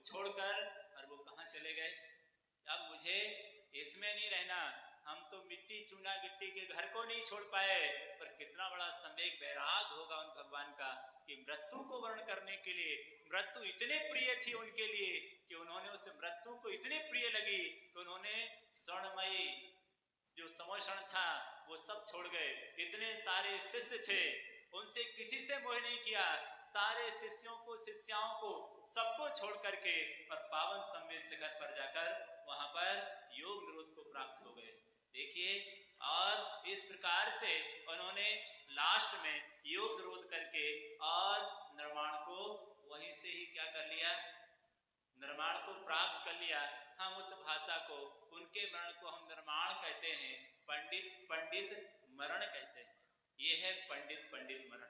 छोड़कर और वो कहाँ चले गए। अब मुझे इसमें नहीं रहना, हम तो मिट्टी चूना गिट्टी के घर को नहीं छोड़ पाए, पर कितना बड़ा सम्यक वैराग होगा उन भगवान का कि मृत्यु को वर्ण करने के लिए, मृत्यु इतने प्रिय थी उनके लिए कि उन्होंने उस मृत्यु को इतनी प्रिय लगी कि उन्होंने स्वर्णमयी जो समोषण था वो सब छोड़ गए। इतने सारे शिष्य थे, उनसे किसी से मोह नहीं किया, सारे शिष्यों को शिष्याओं को सबको छोड़ करके और पावन सम्मेद शिखर पर जाकर वहां पर योग निरोध को प्राप्त हो गए। देखिए, और इस प्रकार से उन्होंने लास्ट में योग निरोध करके और निर्माण को वहीं से ही क्या कर लिया, निर्माण को प्राप्त कर लिया। हम उस भाषा को, उनके मरण को हम निर्माण कहते हैं, पंडित मरण कहते हैं। ये है पंडित मरण।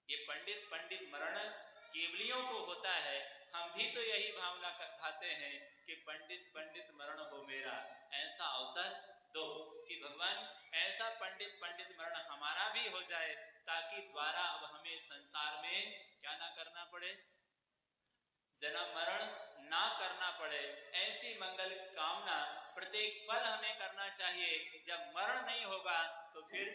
ये पंडित मरण केवलियों को होता है। हम भी तो यही भावना भाते हैं कि पंडित मरण हो मेरा, ऐसा अवसर दो कि भगवान ऐसा पंडित मरण हमारा भी हो जाए, ताकि द्वारा अब हमें संसार में क्या ना करना पड़े, जन्म मरण ना करना पड़े। ऐसी मंगल कामना प्रत्येक पल हमें करना चाहिए। जब मरण नहीं होगा तो फिर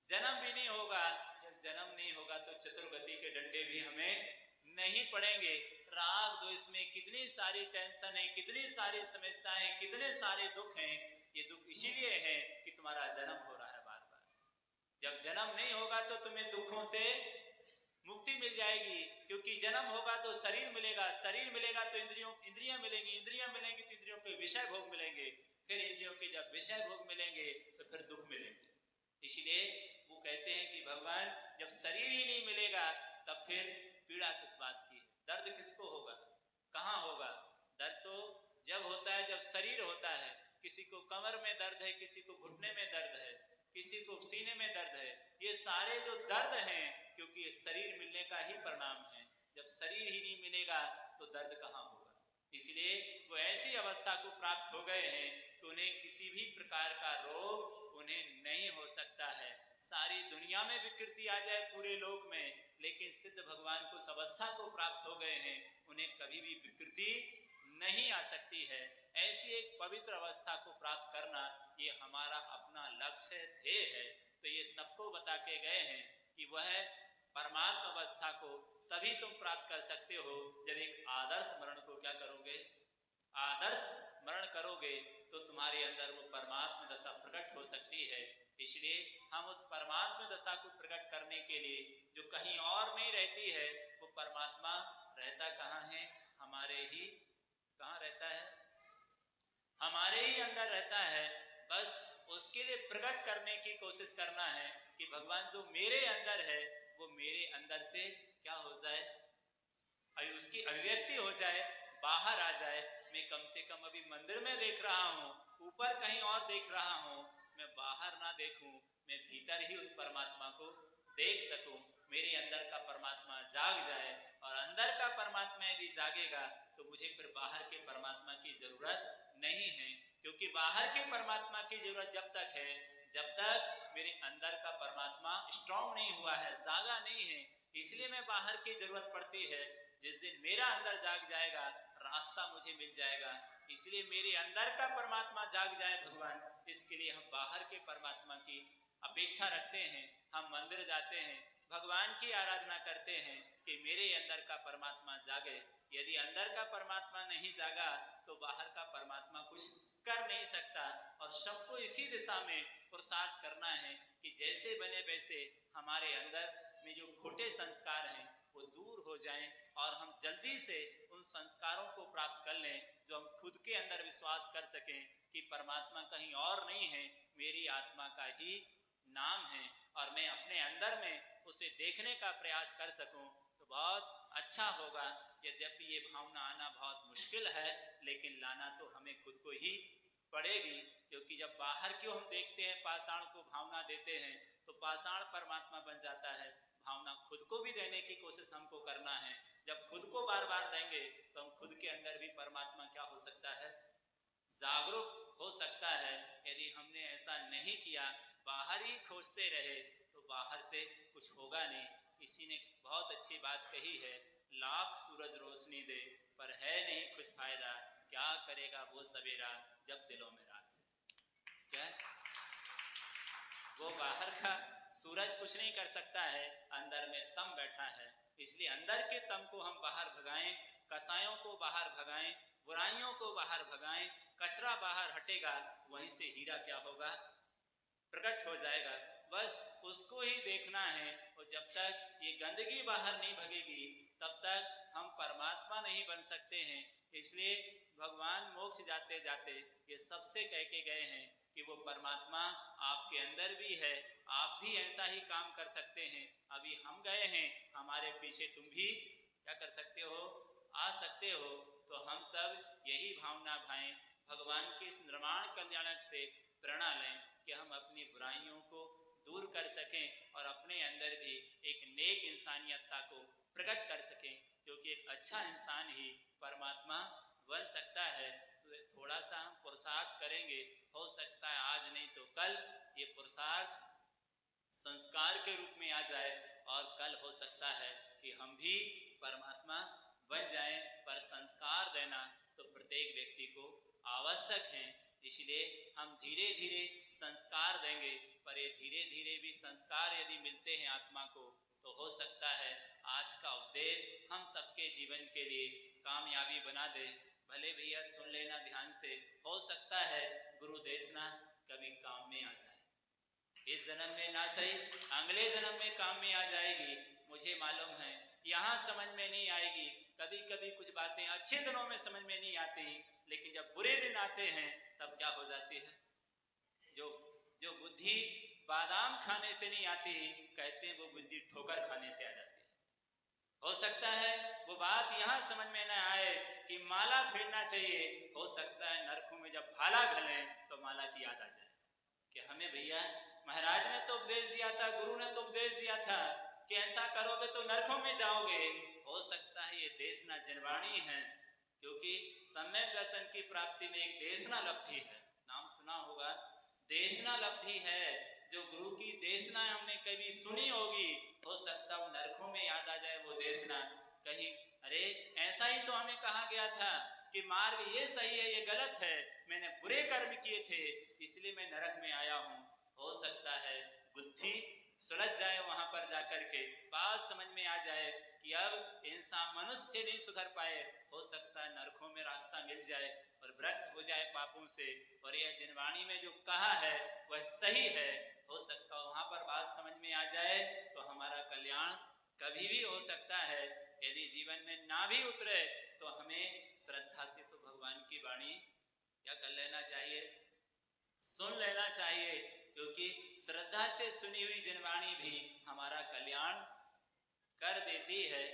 जन्म भी नहीं होगा, जब जन्म नहीं होगा तो चतुर्गति के डंडे भी हमें नहीं पड़ेंगे। राग द्वेष में कितनी सारी टेंशन है, कितनी सारी समस्याएं, कितने सारे दुख हैं। ये दुख इसीलिए है कि तुम्हारा जन्म हो रहा है बार बार। जब जन्म नहीं होगा तो तुम्हें दुखों से मुक्ति मिल जाएगी, क्योंकि जन्म होगा तो शरीर मिलेगा, शरीर मिलेगा तो इंद्रियां मिलेंगी, इंद्रियां मिलेंगी तो इंद्रियों के विषय भोग मिलेंगे, फिर इंद्रियों के जब विषय भोग मिलेंगे तो फिर दुख मिलेंगे। इसलिए वो कहते हैं कि भगवान जब शरीर ही नहीं मिलेगा तब फिर पीड़ा किस बात की है, दर्द किसको होगा, कहाँ होगा। दर्द तो जब होता है जब शरीर होता है। किसी को कमर में दर्द है, किसी को घुटने में दर्द है, किसी को सीने में दर्द है। ये सारे जो दर्द हैं क्योंकि ये शरीर मिलने का ही परिणाम है। जब शरीर ही नहीं मिलेगा तो दर्द कहाँ होगा। इसलिए वो ऐसी अवस्था को प्राप्त हो गए हैं कि उन्हें किसी भी प्रकार का रोग उन्हें नहीं हो सकता है। सारी दुनिया में विकृति आ जाए पूरे लोक में, लेकिन सिद्ध भगवान को अवस्था को प्राप्त हो गए हैं, उन्हें कभी भी विकृति नहीं आ सकती है। ऐसी एक पवित्र अवस्था को प्राप्त करना ये हमारा अपना लक्ष्य ध्येय है। तो ये सबको बता के गए हैं कि वह परमात्मा अवस्था को तभी तुम प्राप्त कर सकते हो जब एक आदर्श मरण को क्या करोगे, आदर्श मरण करोगे तो तुम्हारे अंदर वो परमात्मा दशा प्रकट हो सकती है। इसलिए हम उस परमात्मा दशा को प्रकट करने के लिए जो कहीं और नहीं रहती है, वो परमात्मा रहता कहाँ है, हमारे ही, कहाँ रहता है, हमारे ही अंदर रहता है। बस उसके लिए प्रकट करने की कोशिश करना है कि भगवान जो मेरे अंदर है वो मेरे अंदर से क्या हो जाए, उसकी अभिव्यक्ति हो जाए, बाहर आ जाए। मैं कम से कम अभी मंदिर में देख रहा हूँ, ऊपर कहीं और देख रहा हूँ, मैं बाहर ना देखूं, मैं भीतर ही उस परमात्मा को देख सकूं। मेरे अंदर का परमात्मा जाग जाए, और अंदर का परमात्मा यदि जागेगा तो मुझे फिर बाहर के परमात्मा की जरूरत नहीं है। क्योंकि बाहर के परमात्मा की जरूरत जब तक है जब तक मेरे अंदर का परमात्मा स्ट्रांग नहीं हुआ है, जागा नहीं है। इसलिए मैं बाहर की जरूरत पड़ती है। जिस दिन मेरा अंदर जाग जाएगा रास्ता मुझे मिल जाएगा। इसलिए मेरे अंदर का परमात्मा जाग जाए भगवान, इसके लिए हम बाहर के परमात्मा की अपेक्षा रखते हैं। हम मंदिर जाते हैं, भगवान की आराधना करते हैं कि मेरे अंदर का परमात्मा जागे। यदि अंदर का परमात्मा नहीं जागा तो बाहर का परमात्मा कुछ कर नहीं सकता। और सबको इसी दिशा में पुरुषार्थ करना है कि जैसे बने वैसे हमारे अंदर में जो खोटे संस्कार हैं वो दूर हो जाएं, और हम जल्दी से उन संस्कारों को प्राप्त कर लें जो हम खुद के अंदर विश्वास कर सकें कि परमात्मा कहीं और नहीं है, मेरी आत्मा का ही नाम है, और मैं अपने अंदर में उसे देखने का प्रयास कर सकूं तो बहुत अच्छा होगा। यद्यपि ये भावना आना बहुत मुश्किल है, लेकिन लाना तो हमें खुद को ही पड़ेगी। क्योंकि जब बाहर क्यों हम देखते हैं पाषाण को भावना देते हैं तो पाषाण परमात्मा बन जाता है। भावना खुद को भी देने की कोशिश हमको करना है। जब खुद को बार बार देंगे तो हम खुद के अंदर भी परमात्मा क्या हो सकता है, जागरूक हो सकता है। यदि हमने ऐसा नहीं किया, बाहर ही खोजते रहे तो बाहर से कुछ होगा नहीं। किसी ने बहुत अच्छी बात कही है, लाख सूरज रोशनी दे पर है नहीं कुछ फायदा, क्या करेगा वो सवेरा जब दिलों में रात है। क्या वो बाहर का सूरज कुछ नहीं कर सकता है, अंदर में तम बैठा है, इसलिए अंदर के तम को हम बाहर भगाएं, कसायों को बाहर भगाएं, बुराइयों को बाहर भगाएं, कचरा बाहर हटेगा, वहीं से हीरा क्या होगा, प्रकट हो जाएगा। बस उसको ही देखना है, और जब तक ये गंदगी बाहर नहीं भगेगी तब तक हम परमात्मा नहीं बन सकते हैं। इसलिए भगवान मोक्ष जाते जाते ये सबसे कह के गए हैं कि वो परमात्मा आपके अंदर भी है, आप भी ऐसा ही काम कर सकते हैं। अभी हम गए हैं, हमारे पीछे तुम भी क्या कर सकते हो, आ सकते हो। तो हम सब यही भावना भाएं, भगवान के इस निर्माण कल्याणक से प्रेरणा लें कि हम अपनी बुराइयों को दूर कर सकें और अपने अंदर भी एक नेक इंसानियतता को प्रकट कर सकें, क्योंकि एक अच्छा इंसान ही परमात्मा बन सकता है। तो थोड़ा सा हम पुरुषार्थ करेंगे, हो सकता है आज नहीं तो कल ये पुरुषार्थ संस्कार के रूप में आ जाए, और कल हो सकता है कि हम भी परमात्मा बन जाएं। पर संस्कार देना तो प्रत्येक व्यक्ति को आवश्यक है, इसलिए हम धीरे धीरे संस्कार देंगे। पर ये धीरे धीरे भी संस्कार यदि मिलते हैं आत्मा को, तो हो सकता है आज का उपदेश हम सबके जीवन के लिए कामयाबी बना दे। भले भैया सुन लेना ध्यान से, हो सकता है गुरु देशना कभी काम में आ जाए, इस जन्म में ना सही अगले जन्म में काम में आ जाएगी। मुझे मालूम है यहाँ समझ में नहीं आएगी, कभी कभी कुछ बातें अच्छे दिनों में समझ में नहीं आती, लेकिन जब बुरे दिन आते हैं तब क्या हो जाती है। जो बुद्धि बादाम खाने से नहीं आती, कहते हैं वो बुद्धि ठोकर खाने से आ जाती है। हो सकता है वो बात यहाँ समझ में न आए कि माला फेरना चाहिए, हो सकता है नरकों में जब भाला घले तो माला की याद आ जाए कि हमें भैया महाराज ने तो उपदेश दिया था, गुरु ने तो उपदेश दिया था कि ऐसा करोगे तो नरकों में जाओगे। हो सकता है ये देशना जनवाणी है, क्योंकि सम्यक दर्शन की प्राप्ति में एक देशना लब्धि है, नाम सुना होगा, देशना लब्धि है। जो गुरु की देशना हमने कभी सुनी होगी, हो सकता है नरकों में याद आ जाए वो देशना, कहीं अरे ऐसा ही तो हमें कहा गया था कि मार्ग ये सही है ये गलत है, मैंने बुरे कर्म किए थे इसलिए मैं नरक में आया हूँ। हो सकता है बुद्धि सुलझ जाए, वहां पर जाकर के बात समझ में आ जाए कि अब इंसान मनुष्य नहीं सुधर पाए, हो सकता है नरकों में रास्ता मिल जाए और व्रत हो जाए पापों से, और यह जिनवाणी में जो कहा है वह सही है। हो सकता है वहां पर बात समझ में आ जाए तो हमारा कल्याण कभी भी हो सकता है। यदि जीवन में ना भी उतरे तो हमें श्रद्धा से तो भगवान की वाणी क्या कर लेना चाहिए, सुन लेना चाहिए, क्योंकि श्रद्धा से सुनी हुई जनवाणी भी हमारा कल्याण कर देती है।